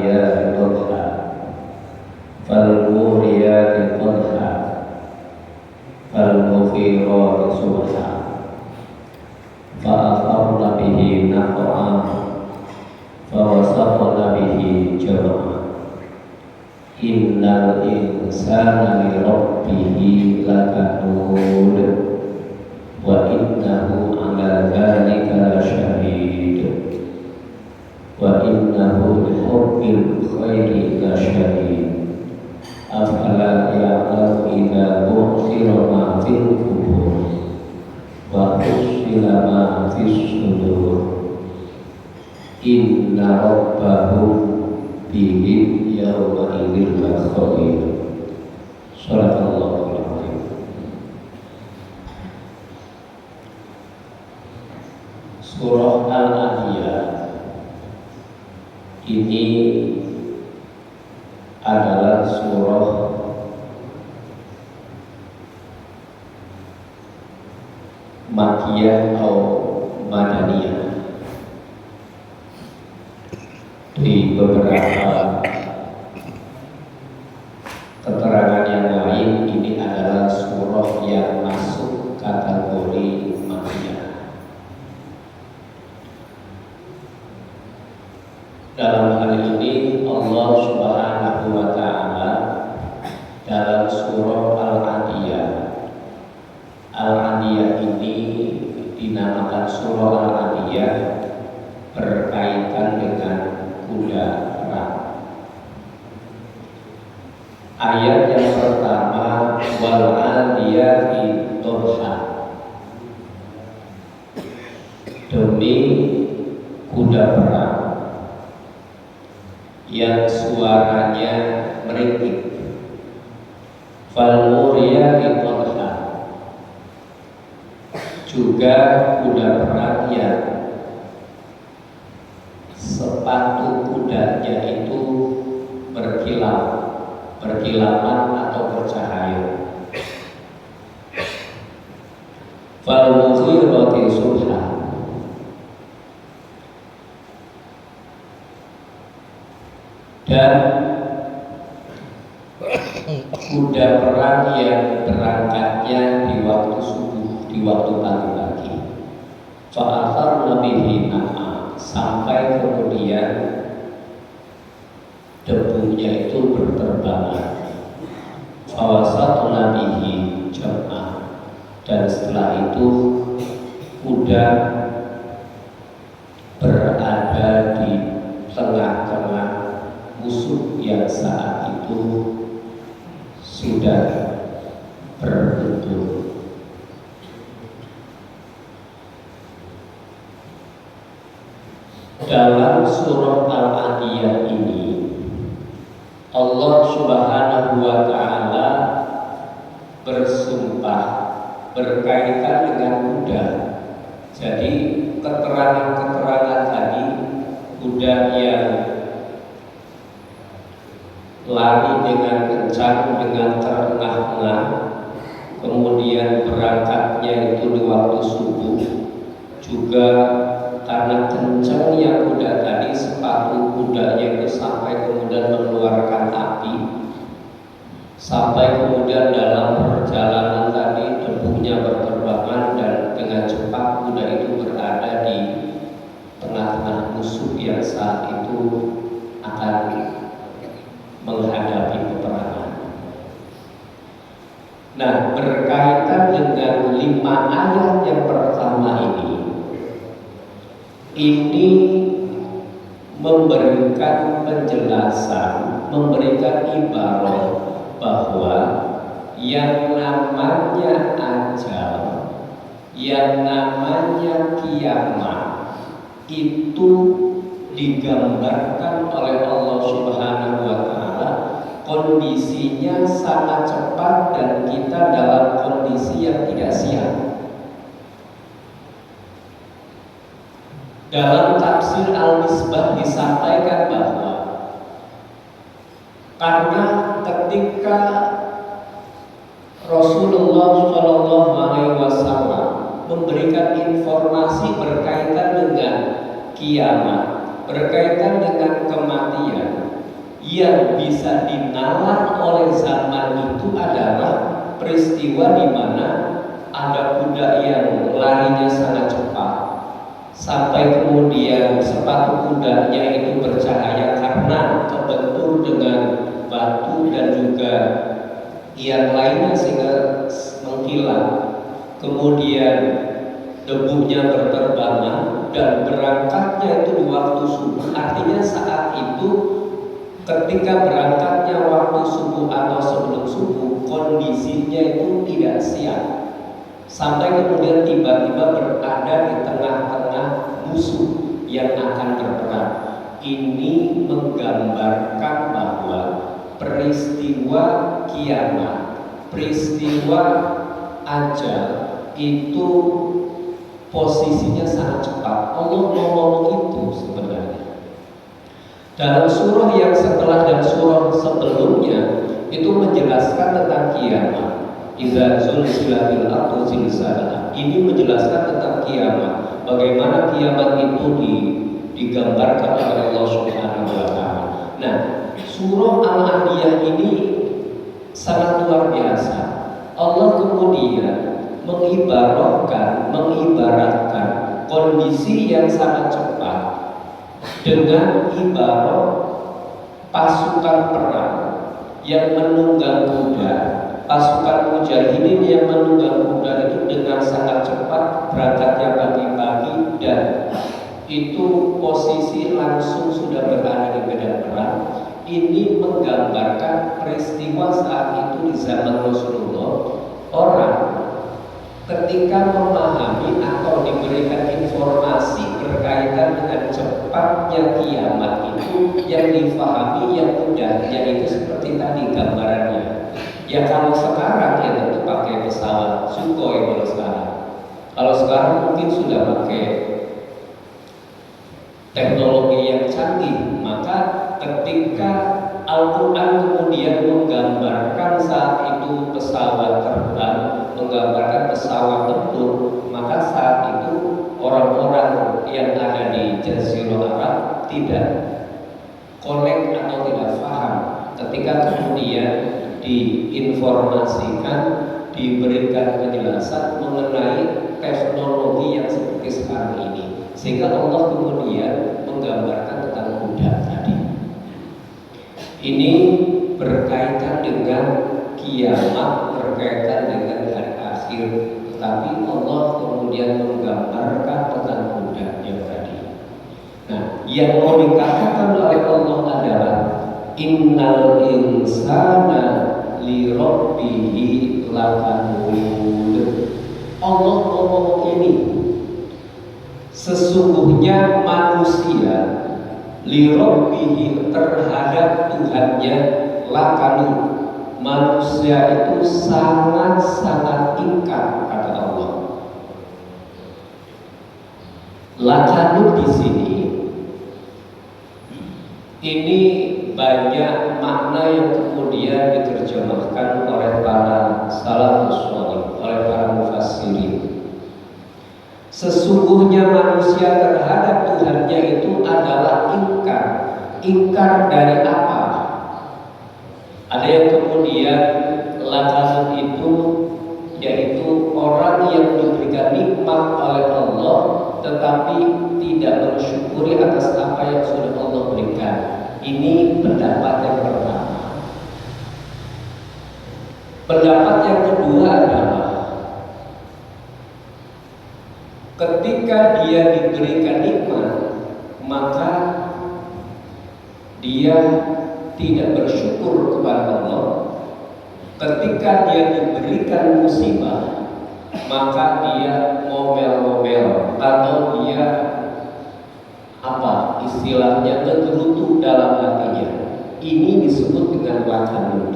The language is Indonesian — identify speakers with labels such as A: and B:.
A: adiyati dhabha falmuriyati qadha falmughirati subha fa'atharna bihi naq'a fawasaqna bihi jam'a innal insana li rabbihi lakanud wa innahu ala dhalika lasyahid wa innahu li hubbil khairi lasyahid afala ya'lamu idza bu'thira ma fil qubur wa husila ma fis sudur inna rabbahum bihim yawma idzin lakhabir. Shadaqallahul azim. Surah Al-Adiyah ini adalah surah Makkiyah atau Madaniyah. Di beberapa keterangan yang lain ini adalah surah yang masuk kategori Makkiyah. Dalam hal ini Allah Subhanahu wa ta'ala dalam surah Al-Adiyah. Al-Adiyah ini dinamakan surah Al-Adiyah berkaitan dengan kuda perang. Ayat yang pertama wal adiyati dhabha, demi kuda perang yang suaranya merintih. Fal muriyati qadha, juga kuda perang yang sepatu kudanya itu berkilauan atau bercahaya. Fal mughirati subha, dan kuda perang yang berangkatnya di waktu subuh, di waktu pagi-pagi. Fa'atharna bihi naq'a, sampai kemudian debunya itu berterbangan. Fawasatna bihi jam'a, dan setelah itu kuda berada di tengah-tengah musuh yang saat itu sudah bertempur. Dalam surah Al-Adiyah ini Allah Subhanahu wa ta'ala bersumpah berkaitan dengan kuda. Jadi keterangan-keterangan tadi, kuda yang lari dengan kencang, dengan terengah-engah, kemudian berangkatnya itu di waktu subuh, juga karena kencangnya kuda tadi, sepatu kudanya itu sampai kemudian mengeluarkan api, sampai kemudian dalam perjalanan tadi debunya berterbangan dan dengan cepat kuda itu berada di tengah-tengah musuh yang saat itu akan menghadapi peperangan. Nah, berkaitan dengan 5 ayat yang pertama ini memberikan penjelasan, memberikan ibarat bahwa yang namanya ajal, yang namanya kiamat itu digambarkan oleh Allah Subhanahu wa ta'ala kondisinya sangat cepat dan kita dalam kondisi yang tidak siap. Dalam tafsir Al-Misbah disampaikan bahwa karena ketika Rasulullah SAW memberikan informasi berkaitan dengan kiamat, berkaitan dengan kematian, yang bisa dinalar oleh zaman itu adalah peristiwa di mana ada kuda yang larinya sangat cepat, sampai kemudian sepatu kudanya itu bercahaya karena kebentur dengan batu dan juga yang lainnya sehingga mengkilat. Kemudian debunya berterbangan dan berangkatnya itu di waktu subuh. Artinya saat itu ketika berangkatnya waktu subuh atau sebelum subuh, kondisinya itu tidak siap, sampai kemudian tiba-tiba berada di tengah-tengah musuh yang akan berperang. Ini menggambarkan bahwa peristiwa kiamat, peristiwa ajal itu posisinya sangat cepat. Allah ngomong itu sebenarnya dalam surah yang setelah dan surah sebelumnya itu menjelaskan tentang kiamat. Idza zulzilatil ardu zilzalaha. Ini menjelaskan tentang kiamat, bagaimana kiamat itu digambarkan oleh Allah Subhanahu wa taala. Nah, surah Al-Anbiya ini sangat luar biasa. Allah kemudian mengibaratkan kondisi yang sangat cepat dengan ibarat pasukan perang yang menunggang kuda. Pasukan mujahidin yang menunggang kuda itu dengan sangat cepat berangkatnya pagi-pagi dan itu posisi langsung sudah berada di medan perang. Ini menggambarkan peristiwa saat itu di zaman Rasulullah. Orang ketika memahami atau diberikan informasi berkaitan dengan cepatnya kiamat itu, yang difahami yang mudahnya itu seperti tadi gambarannya. Ya kalau sekarang ya tentu pakai pesawat Sukhoi kalau sekarang. Kalau sekarang mungkin sudah pakai teknologi yang canggih. Maka ketika Al-Quran kemudian menggambarkan saat itu pesawat terbang, menggambarkan pesawat tempur, maka saat itu orang-orang yang ada di Jazirah Arab tidak connect atau tidak paham ketika kemudian diinformasikan, diberikan penjelasan mengenai teknologi yang seperti sekarang ini, sehingga Allah kemudian menggambarkan tentang kuda tadi. Ini berkaitan dengan kiamat, berkaitan dengan hari akhir, tapi Allah kemudian menggambarkan tentang kuda yang tadi. Nah, yang mau dikatakan oleh Allah adalah innal insana li rabbihi lakanud. Allah ngomong ini, sesungguhnya manusia li rabbihi terhadap Tuhannya lakanud. Manusia itu sangat-sangat ingkar kata Allah. Lakanud di sini ini banyak makna yang kemudian diterjemahkan oleh para salafus shalih, oleh para mufassirin. Sesungguhnya manusia terhadap Tuhannya itu adalah ingkar. Ingkar dari apa? Ada yang kemudian lakanud itu yaitu orang yang diberikan nikmat oleh Allah tetapi tidak bersyukuri atas apa yang sudah Allah berikan. Ini pendapat yang pertama. Pendapat yang kedua adalah ketika dia diberikan nikmat, maka dia tidak bersyukur kepada Allah. Ketika dia diberikan musibah, maka dia ngomel-ngomel atau dia istilahnya menggerutu dalam hatinya. Ini disebut dengan lakanud.